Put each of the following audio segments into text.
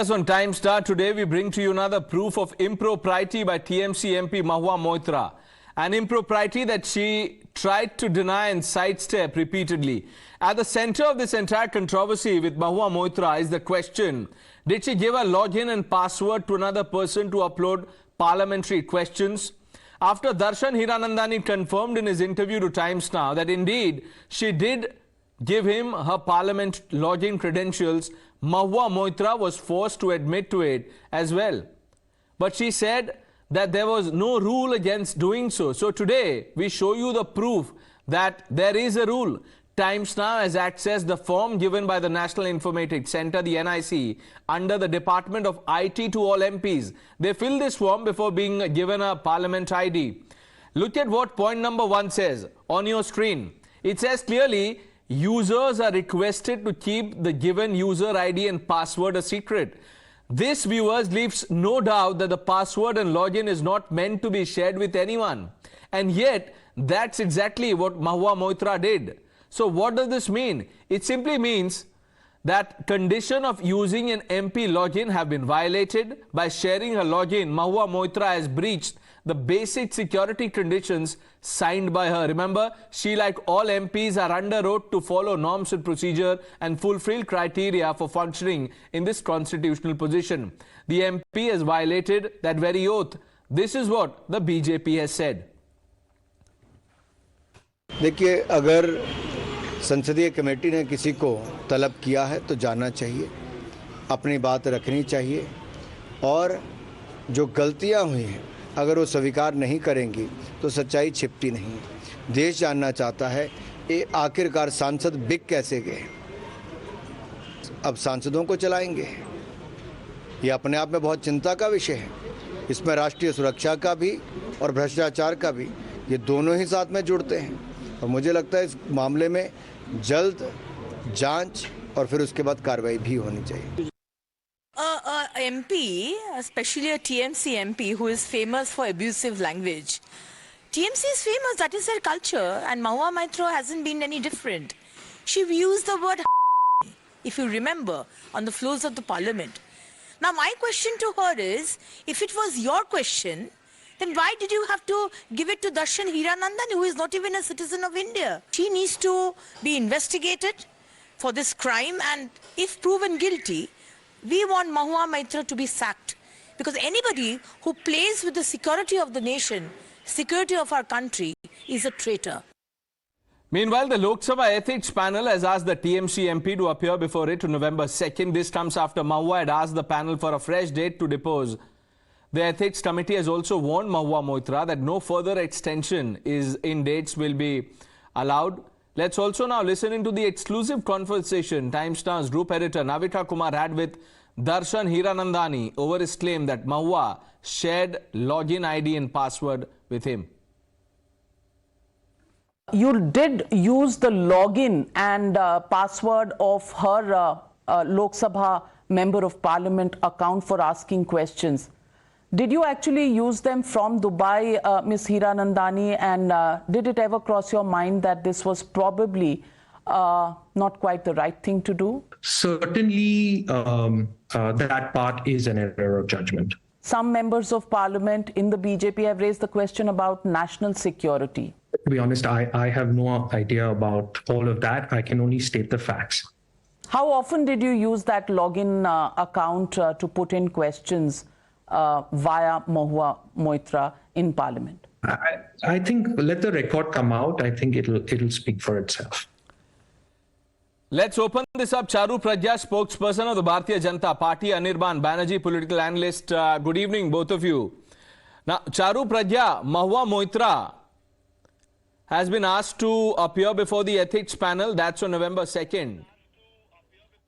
Yes, on Time Star today we bring to you another proof of impropriety by TMC MP Mahua Moitra. An impropriety that she tried to deny and sidestep repeatedly. At the center of this entire controversy with Mahua Moitra is the question, did she give a login and password to another person to upload parliamentary questions? After Darshan Hiranandani confirmed in his interview to Times Now that indeed she did give him her parliament login credentials, Mahua Moitra was forced to admit to it as well. But she said that there was no rule against doing so. So today we show you the proof that there is a rule. Times Now has accessed the form given by the National Informatics Centre, the NIC, under the Department of IT to all MPs. They fill this form before being given a Parliament ID. Look at what point number 1 says on your screen. It says clearly, users are requested to keep the given user ID and password a secret. This, viewers, leaves no doubt that the password and login is not meant to be shared with anyone. And yet, that's exactly what Mahua Moitra did. So what does this mean? It simply means that condition of using an MP login have been violated. By sharing her login, Mahua Moitra has breached the basic security conditions signed by her. Remember, she, like all MPs, are under oath to follow norms and procedure and fulfill criteria for functioning in this constitutional position. The MP has violated that very oath. This is what the BJP has said. देखिए, अगर संसदीय committee ने किसी को तलब किया है तो जाना चाहिए, अपनी बात रखनी चाहिए और जो गलतियां हुई हैं अगर वो स्वीकार नहीं करेंगी तो सच्चाई छिपती नहीं। देश जानना चाहता है ये आखिरकार सांसद बिक कैसे गए। अब सांसदों को चलाएंगे, ये अपने आप में बहुत चिंता का विषय है। इसमें राष्ट्रीय सुरक्षा का भी और भ्रष्टाचार का भी, ये दोनों ही साथ में जुड़ते हैं और मुझे लगता है इस मामले में जल्द जांच और फिर उसके बाद कार्रवाई भी होनी चाहिए। MP, especially a TMC MP who is famous for abusive language. TMC is famous, that is their culture, and Mahua Moitra hasn't been any different. She used the word if you remember, on the floors of the parliament. Now my question to her is, if it was your question, then why did you have to give it to Darshan Hiranandani, who is not even a citizen of India? She needs to be investigated for this crime, and if proven guilty, we want Mahua Moitra to be sacked. Because anybody who plays with the security of the nation, security of our country, is a traitor. Meanwhile, the Lok Sabha Ethics Panel has asked the TMC MP to appear before it on November 2nd. This comes after Mahua had asked the panel for a fresh date to depose. The Ethics Committee has also warned Mahua Moitra that no further extension in dates will be allowed. Let's also now listen into the exclusive conversation Times Star's group editor Navita Kumar had with Darshan Hiranandani over his claim that Mahua shared login ID and password with him. You did use the login and password of her Lok Sabha Member of Parliament account for asking questions. Did you actually use them from Dubai, Ms. Hiranandani, and did it ever cross your mind that this was probably not quite the right thing to do? Certainly, that part is an error of judgment. Some members of Parliament in the BJP have raised the question about national security. To be honest, I have no idea about all of that. I can only state the facts. How often did you use that login account to put in questions via Mahua Moitra in Parliament? I think let the record come out. I think it'll speak for itself. Let's open this up. Charu Pragya, spokesperson of the Bharatiya Janata Party, Anirban Banerjee, political analyst. Good evening, both of you. Now, Charu Pragya, Mahua Moitra has been asked to appear before the ethics panel. That's on November 2nd.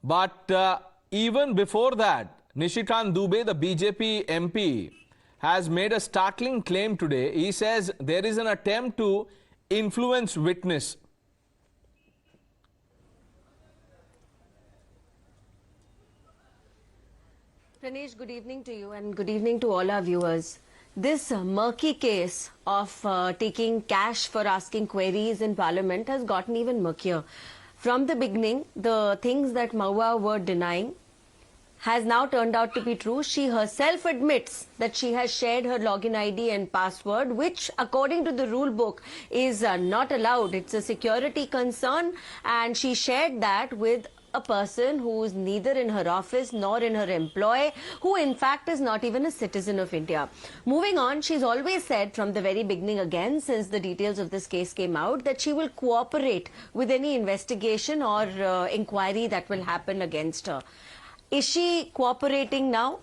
But even before that, Nishikant Dubey, the BJP MP, has made a startling claim today. He says there is an attempt to influence witness. Pranesh, good evening to you and good evening to all our viewers. This murky case of taking cash for asking queries in Parliament has gotten even murkier. From the beginning, the things that Mahua were denying has now turned out to be true. She herself admits that she has shared her login ID and password, which according to the rule book is not allowed. It's a security concern, and she shared that with a person who is neither in her office nor in her employ, who in fact is not even a citizen of India. Moving on, she's always said from the very beginning, again since the details of this case came out, that she will cooperate with any investigation or inquiry that will happen against her. Is she cooperating now?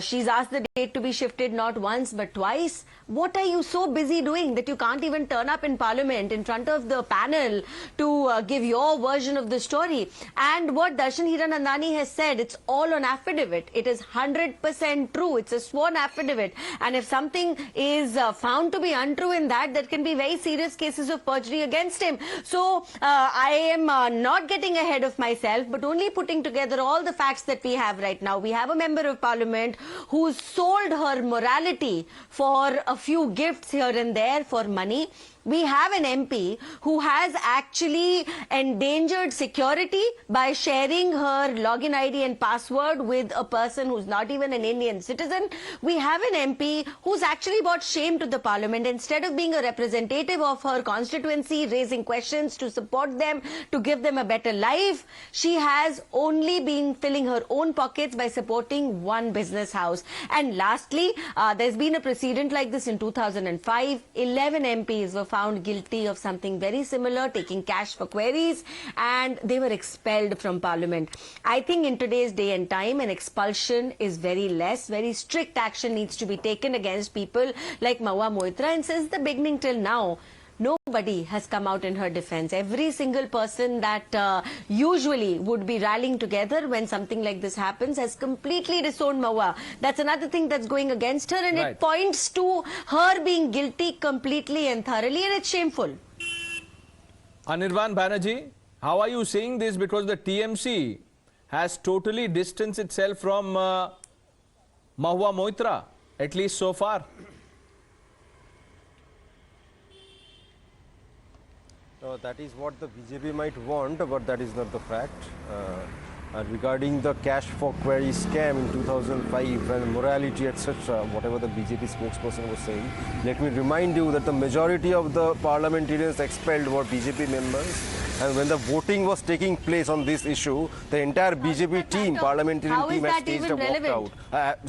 She's asked the date to be shifted not once but twice. What are you so busy doing that you can't even turn up in Parliament in front of the panel to give your version of the story? And what Darshan Hiranandani has said, it's all on affidavit. It is 100% true. It's a sworn affidavit. And if something is found to be untrue in that, there can be very serious cases of perjury against him. So I am not getting ahead of myself, but only putting together all the facts that we have right now. We have a member of Parliament who sold her morality for a few gifts here and there for money. We have an MP who has actually endangered security by sharing her login ID and password with a person who's not even an Indian citizen. We have an MP who's actually brought shame to the Parliament. Instead of being a representative of her constituency, raising questions to support them, to give them a better life, she has only been filling her own pockets by supporting one business house. And lastly, there's been a precedent like this in 2005. 11 MPs were found guilty of something very similar, taking cash for queries, and they were expelled from Parliament. I think in today's day and time, an expulsion is very less. Very strict action needs to be taken against people like Mahua Moitra, and since the beginning till now, nobody has come out in her defense. Every single person that usually would be rallying together when something like this happens has completely disowned Mahua. That's another thing that's going against her, and Right. it points to her being guilty completely and thoroughly, and it's shameful. Anirban Banerjee, how are you seeing this? Because the TMC has totally distanced itself from Mahua Moitra, at least so far. No, that is what the BJP might want, but that is not the fact. Regarding the cash for query scam in 2005 and morality, etc., whatever the BJP spokesperson was saying, let me remind you that the majority of the parliamentarians expelled were BJP members. And when the voting was taking place on this issue, the entire BJP team, parliamentarian team, had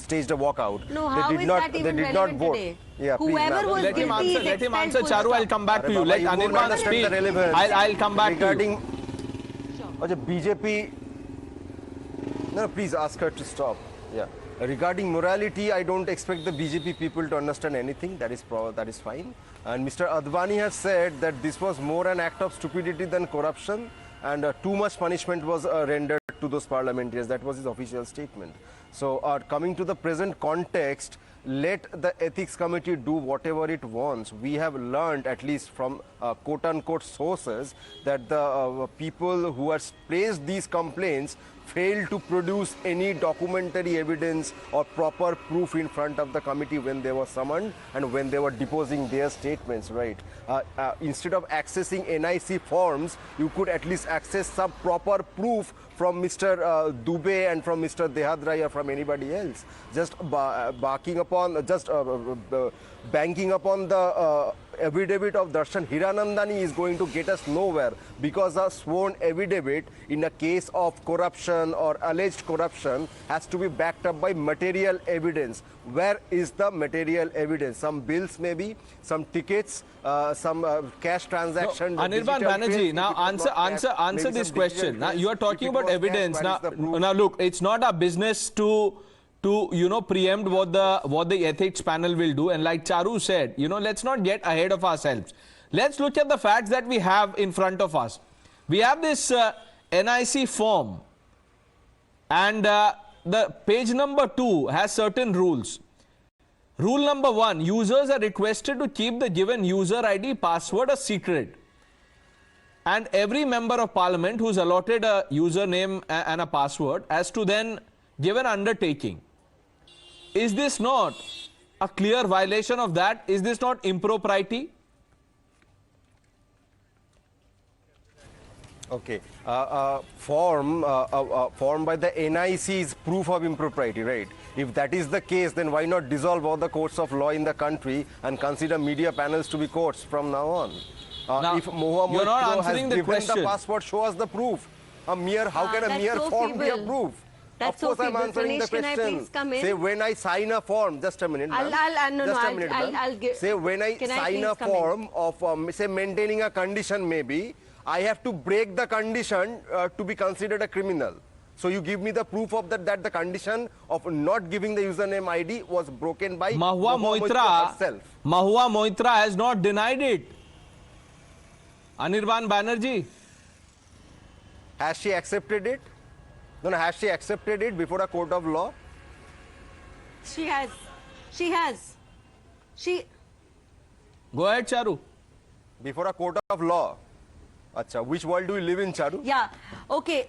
staged a walkout. No, how they is did not, that they even did not relevant vote. today? Yeah, please, Whoever ma'am. was Let him guilty answer. is Let him expelled, answer. full Charu, stop. I'll come back to you. Baba, Let you won't Anirban understand speak. the relevance. I'll come back Regarding to you. BJP, no, please ask her to stop. Yeah. Regarding morality, I don't expect the BJP people to understand anything. That is fine. And Mr. Advani has said that this was more an act of stupidity than corruption, and too much punishment was rendered to those parliamentarians. That was his official statement. So, coming to the present context, let the ethics committee do whatever it wants. We have learned, at least from quote-unquote sources, that the people who have placed these complaints failed to produce any documentary evidence or proper proof in front of the committee when they were summoned and when they were deposing their statements, right? Instead of accessing NIC forms, you could at least access some proper proof from Mr. Dubey and from Mr. Dehadrai or from anybody else. Just banking upon the affidavit of Darshan Hiranandani is going to get us nowhere, because a sworn affidavit in a case of corruption or alleged corruption has to be backed up by material evidence. Where is the material evidence? Some bills maybe, some tickets, some cash transaction. Anirban Banerjee, now answer this question. Now you are talking about evidence. Now look, it's not our business to preempt what the ethics panel will do. And like Charu said, let's not get ahead of ourselves. Let's look at the facts that we have in front of us. We have this NIC form, and the page number 2 has certain rules. Rule number 1, users are requested to keep the given user ID password a secret. And every member of parliament who's allotted a username and a password has to then give an undertaking. Is this not a clear violation of that? Is this not impropriety? Okay. Form by the NIC is proof of impropriety, right? If that is the case, then why not dissolve all the courts of law in the country and consider media panels to be courts from now on? Now, if Mahua you're not Moitra has answering the given question. the passport, show us the proof. How can a that's mere so form be a feeble. proof? That's of course, so I'm feeble. answering the Pranesh, can I question. please come in? Say when I sign a form, just a minute. I'll- ma'am. I'll- no, no, Just a I'll- minute, I'll- ma'am. I'll give- Say when I Can I sign please a come in? form of say maintaining a condition, maybe I have to break the condition to be considered a criminal. So you give me the proof of that the condition of not giving the username ID was broken by Mahua Moitra herself. Mahua Moitra has not denied it. Anirban Banerjee. Has she accepted it? No, has she accepted it before a court of law? She has. She has. She. Go ahead, Charu. Before a court of law. Acha, which world do we live in, Charu? Yeah. Okay.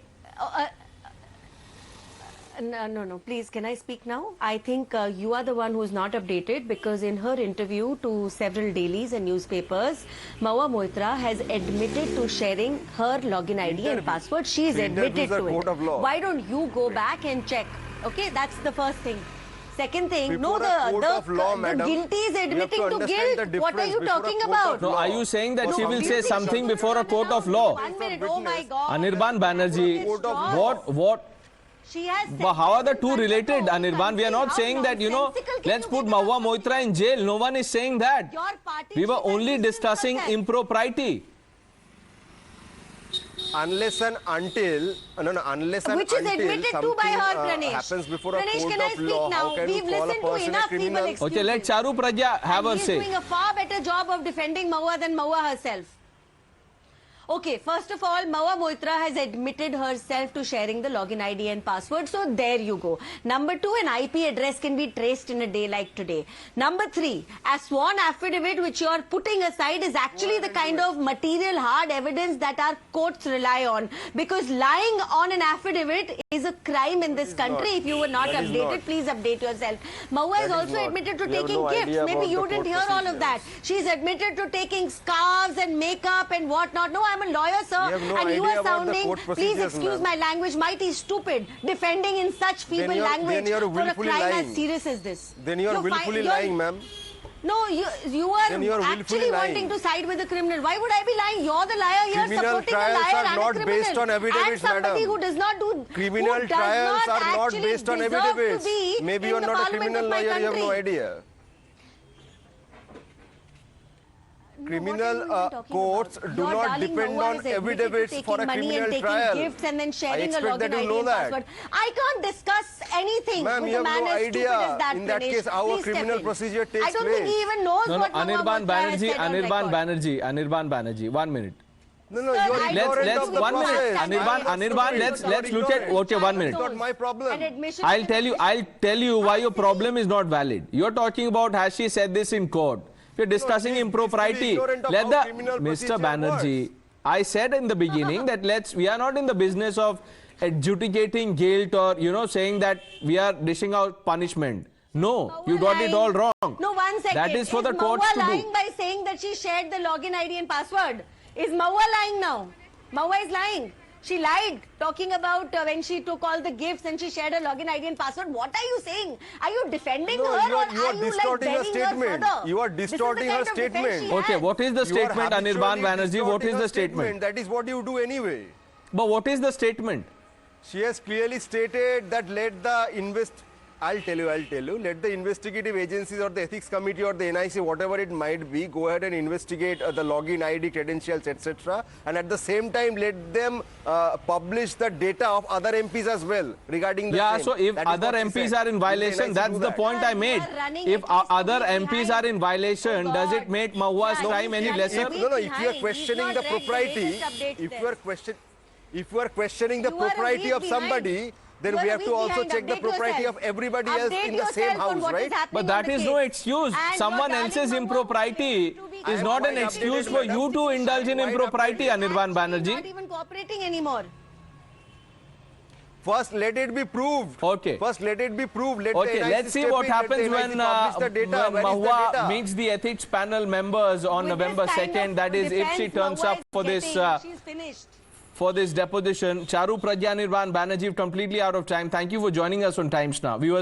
No, please, can I speak now? I think you are the one who is not updated because in her interview to several dailies and newspapers, Mahua Moitra has admitted to sharing her login ID and password. She is The admitted interviews are to court it. of law. Why don't you go back and check? Okay, that's the first thing. Second thing, Before no, a court of law, the madam, guilty is we have to admitting to understand the guilt. What are difference you before a talking court about? of No, law. are you saying that No, she will you say think something so? before a court of law? 1 minute, oh my God. Anirban Banerjee, Court of law. what? She has But how are the two sentences related, in the whole Anirban? We are not country. saying How that, nonsensical can let's you put get Mahua about Moitra in jail. No one is saying that. Your party We were chief only has discussing herself. impropriety. Unless and until, unless and Which is until admitted to something by her, Pranesh. happens before a Pranesh, court can I of speak law, now? how can We've we call a listened to person a enough feeble criminal? excuses. Okay, let Charu Pragya have her He's say. doing a far better job of defending Mahua than Mahua herself. Okay, first of all, Mahua Moitra has admitted herself to sharing the login ID and password. So there you go. Number two, an IP address can be traced in a day like today. Number three, a sworn affidavit which you are putting aside is actually the kind of material hard evidence that our courts rely on. Because lying on an affidavit is a crime in this country. If you were not That is updated, not. please update yourself. Mahua has That is also not. admitted to We have taking no gifts. idea Maybe about you the didn't court hear all of that. procedures. She's admitted to taking scarves and makeup and whatnot. No, I'm a lawyer, sir. We have no and you idea are about the sounding, court please procedures, excuse ma'am. my language, mighty stupid, defending in such feeble you're- language then you're for a willfully crime lying. as serious as this. Then you are willfully lying, ma'am. No, you Then you are are actually willfully lying. wanting to side with the criminal. Why would I be lying? You're the liar here, Criminal supporting a trials liar are and not a criminal. based on affidavits, and somebody madam. who does not do Criminal who does trials are not actually based on deserve to affidavits. be Maybe in you are the not a parliament criminal of my lawyer, you have no country. idea. Criminal what are you talking courts about? do Your not darling depend Mahua on is admitted to affidavits taking for a money criminal and taking trial. gifts and then I sharing a expect that login you ID know and that. password. I can't discuss anything Ma'am, with you a have man no as stupid idea. as that. In that Pranesh. case, how a Please step criminal in. procedure takes I don't think place. he even knows No, what Mahua Anirban Moitra has Banerjee, said on Anirban record. Banerjee, Anirban Banerjee. 1 minute. No, Sir, you are I ignorant let's of the one minute. process. Anirban, Anirban, let's look at. Okay, 1 minute. It's not my problem. An admission I'll is tell you why your problem is not valid. You're talking about has she said this in court. We're discussing she's impropriety. ignorant of Let how the criminal Mr. procedure Banerjee. works. I said in the beginning that we are not in the business of adjudicating guilt or saying that we are dishing out punishment. No, Mahua you got it all lying. wrong. No, 1 second. That is for the courts Mahua to lying do. by saying that she shared the login ID and password? Is Mahua lying now? Mahua is lying. She lied, talking about when she took all the gifts and she shared her login ID and password. What are you saying? Are you defending No, her you are or are you distorting her burying her statement. further? You are This is the distorting kind her of defense statement. she Okay, has. what is the You are statement, Anirban habitually Banerjee? What is distorting the her statement? That is what you do anyway. But what is the statement? She has clearly stated that I'll tell you, let the investigative agencies or the ethics committee or the NIC, whatever it might be, go ahead and investigate the login ID, credentials, etc. And at the same time, let them publish the data of other MPs as well regarding the Yeah, same. so if That is other what she MPs said. are in Will the violation, NIC that's do the that? point I You made. are running If at least a other week MPs behind. are in violation, Oh, does God. it make Mahua's Yeah, crime any he's lesser? running No, if you are behind. He's questioning not the read the propriety, latest updates if there. you are questioning the You are a propriety week of somebody, behind. then You we are a have to week also behind. check the Update propriety yourself. of everybody else Update in the same yourself on house, what is right? happening But on that the is no case. excuse. And Someone your else's darling Mahua impropriety to be is quite not an updated, excuse for madam. you to indulge in Quite impropriety, updated. Anirban Actually not Banerjee. even cooperating anymore. First, let it be proved. Okay. First, let it be proved. Let Okay, the NIC let's see step what in, let the happens NIC when publish the data. Where is the Mahua data? meets the ethics panel members on With November this kind 2nd. of That is, if she defense turns Mahua up is for this getting, she's finished. for this deposition. Charu Pragyanirvan Banerjee, completely out of time. Thank you for joining us on Times Now. Viewers.